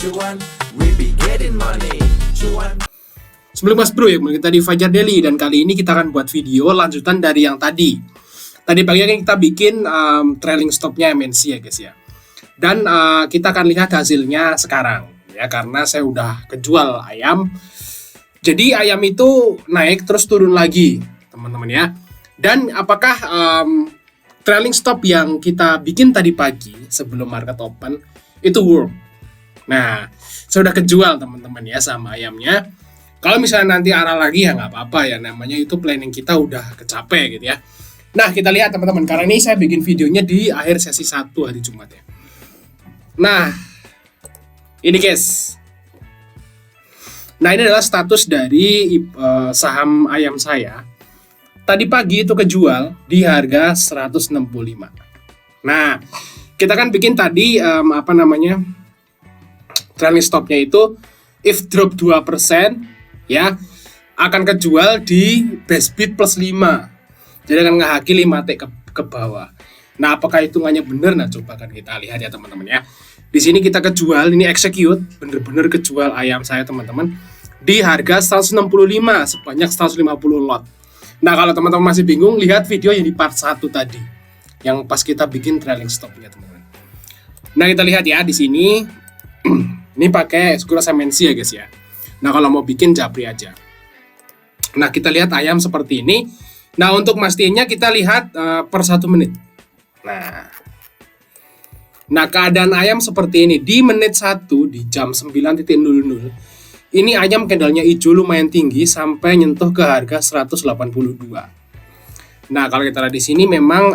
cuan, we be getting money, cuan. Sebelum Mas Bro ya, kita di Fajar Daily dan kali ini kita akan buat video lanjutan dari yang tadi. Tadi pagi kan kita bikin trailing stopnya MNC ya guys ya. Dan kita akan lihat hasilnya sekarang ya, karena saya udah kejual ayam. Jadi ayam itu naik terus turun lagi teman-teman ya. Dan apakah trailing stop yang kita bikin tadi pagi sebelum market open itu work? Nah, saya udah kejual teman-teman ya sama ayamnya. Kalau misalnya nanti arah lagi ya nggak apa-apa ya, namanya itu planning kita udah kecape gitu ya. Nah, kita lihat teman-teman, karena ini saya bikin videonya di akhir sesi 1 hari Jumat ya. Nah, ini guys. Nah, ini adalah status dari saham ayam saya. Tadi pagi itu kejual di harga 165. Nah, kita kan bikin tadi trailing stopnya itu if drop 2% ya akan kejual di best bid plus 5. Jadi akan ngehaki 5 T ke bawah. Nah, apakah hitungannya benar? Nah, coba kan kita lihat ya teman-teman ya. Di sini kita kejual, ini execute, bener-bener kejual ayam saya teman-teman di harga 165 sebanyak 150 lot. Nah, kalau teman-teman masih bingung, lihat video yang di part 1 tadi yang pas kita bikin trailing stopnya teman-teman. Nah, kita lihat ya di sini ini pakai Skuras MNC ya guys ya. Nah, kalau mau bikin japri aja. Nah, kita lihat ayam seperti ini. Nah, untuk mastinnya kita lihat per 1 menit. Nah, keadaan ayam seperti ini. Di menit 1 di jam 9.00 ini ayam candlenya hijau lumayan tinggi sampai nyentuh ke harga 182. Nah, kalau kita lihat di sini memang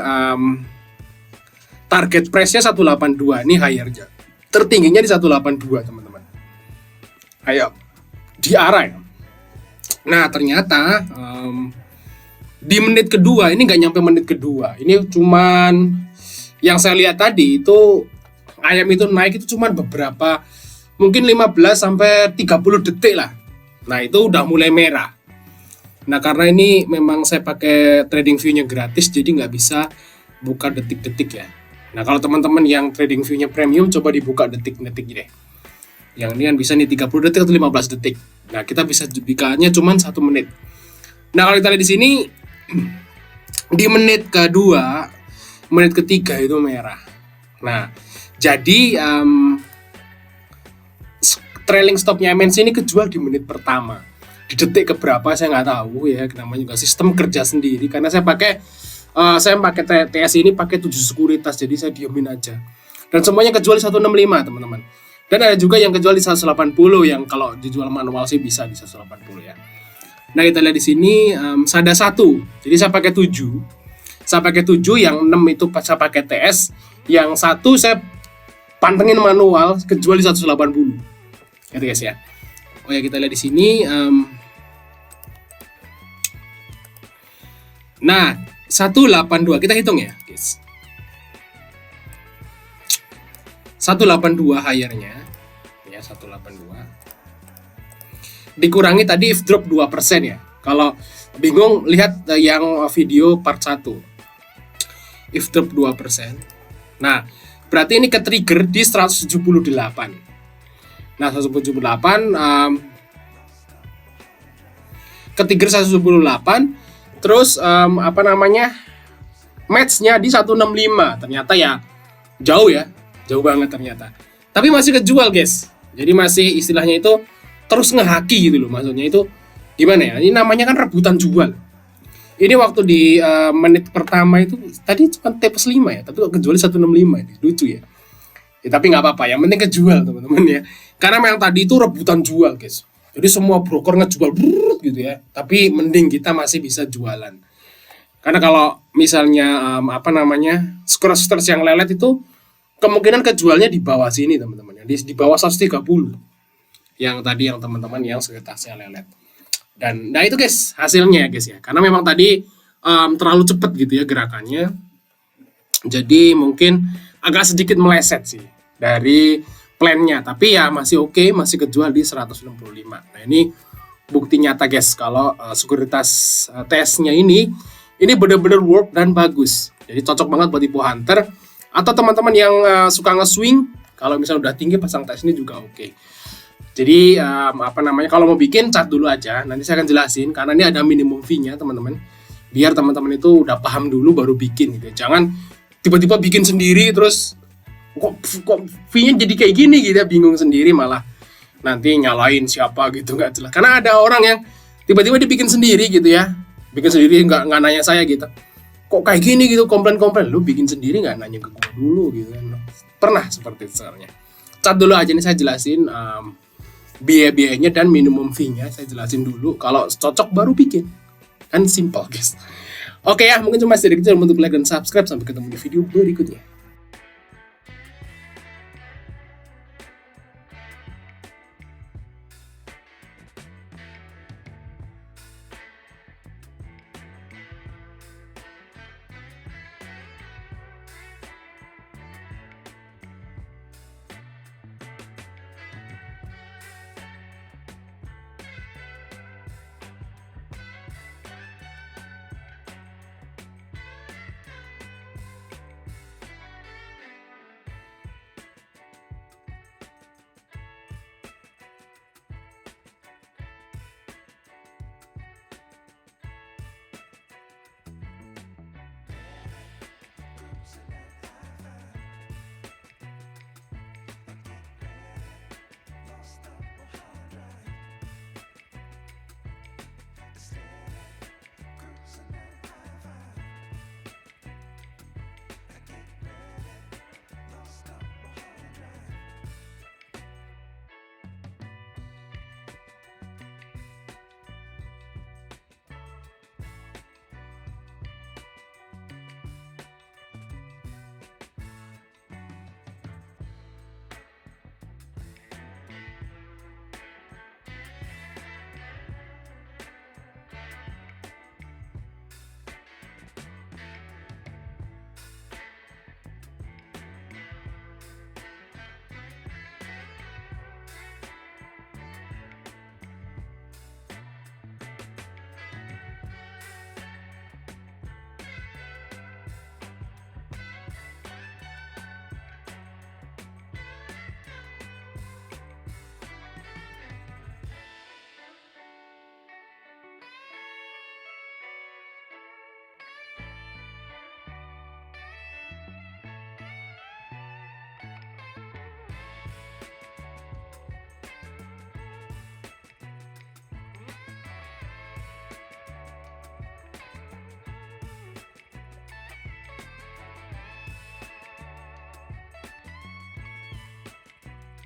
target price-nya 182. Ini higher aja. Tertingginya di 182 teman-teman. Ayo diarah ya. Nah, ternyata di menit kedua ini nggak nyampe menit kedua. Ini cuman yang saya lihat tadi itu ayam itu naik itu cuman beberapa, mungkin 15 sampai 30 detik lah. Nah, itu udah mulai merah. Nah, karena ini memang saya pakai trading view-nya gratis, jadi nggak bisa buka detik-detik ya. Nah, kalau teman-teman yang trading view-nya premium, coba dibuka detik-detik deh. Yang ini kan bisa nih 30 detik atau 15 detik. Nah, kita bisa bukanya cuma 1 menit. Nah, kalau kita lihat di sini di menit kedua, menit ketiga itu merah. Nah, jadi trailing stopnya MNC ini kejual di menit pertama. Di detik keberapa saya nggak tahu ya, namanya juga sistem kerja sendiri. Karena saya pakai TS ini pakai 7 sekuritas, jadi saya diemin aja. Dan semuanya kejual di 165 teman-teman. Dan ada juga yang kejual di 180 yang kalau dijual manual sih bisa di 180 ya. Nah, kita lihat di sini ada 1. Jadi saya pakai 7. Saya pakai 7, yang 6 itu saya pakai TS, yang 1 saya pantengin manual kejual di 180. Gitu guys ya. Oh ya, kita lihat di sini nah, 182 kita hitung ya, guys. 182 higher-nya ya, 182 dikurangi tadi if drop 2% ya. Kalau bingung lihat yang video part 1 if drop 2%. Nah, berarti ini ke trigger di 178. Nah, 178 ke trigger 178, terus match-nya di 165. Ternyata ya jauh ya. Jauh banget ternyata. Tapi masih kejual guys. Jadi masih istilahnya itu terus ngehaki gitu loh. Maksudnya itu gimana ya? Ini namanya kan rebutan jual. Ini waktu di menit pertama itu tadi cuma T plus 5 ya. Tapi kok kejual 165 ini. Lucu ya. Ya tapi nggak apa-apa. Yang penting kejual teman-teman ya. Karena memang tadi itu rebutan jual guys. Jadi semua broker ngejual gitu ya. Tapi mending kita masih bisa jualan. Karena kalau misalnya skor-skor yang lelet itu kemungkinan kejualnya di bawah sini teman-teman, di bawah 130 yang tadi yang teman-teman yang sekuritasnya lelet. Dan nah itu guys hasilnya guys ya, karena memang tadi terlalu cepat gitu ya gerakannya, jadi mungkin agak sedikit meleset sih dari plannya, tapi ya masih oke, masih kejual di 165. Nah, ini bukti nyata guys kalau sekuritas TS-nya ini benar-benar work dan bagus. Jadi cocok banget buat ibu hunter atau teman-teman yang suka nge-swing Kalau misalnya udah tinggi pasang tas ini juga oke. Jadi kalau mau bikin cat dulu aja. Nanti saya akan jelasin karena ini ada minimum fee-nya teman-teman. Biar teman-teman itu udah paham dulu baru bikin gitu. Jangan tiba-tiba bikin sendiri terus kok fee-nya jadi kayak gini gitu ya, bingung sendiri malah nanti nyalain siapa gitu nggak jelas. Karena ada orang yang tiba-tiba dibikin sendiri gitu ya, bikin sendiri nggak nanya saya gitu. Kok kayak gini gitu, komplain, lu bikin sendiri nggak nanya ke gue dulu gitu kan. Pernah seperti itu sebenarnya. Cat dulu aja nih saya jelasin biaya-biayanya dan minimum fee-nya saya jelasin dulu. Kalau cocok baru bikin, kan simple guys. Oke ya, mungkin cuma sedikit untuk like dan subscribe. Sampai ketemu di video berikutnya.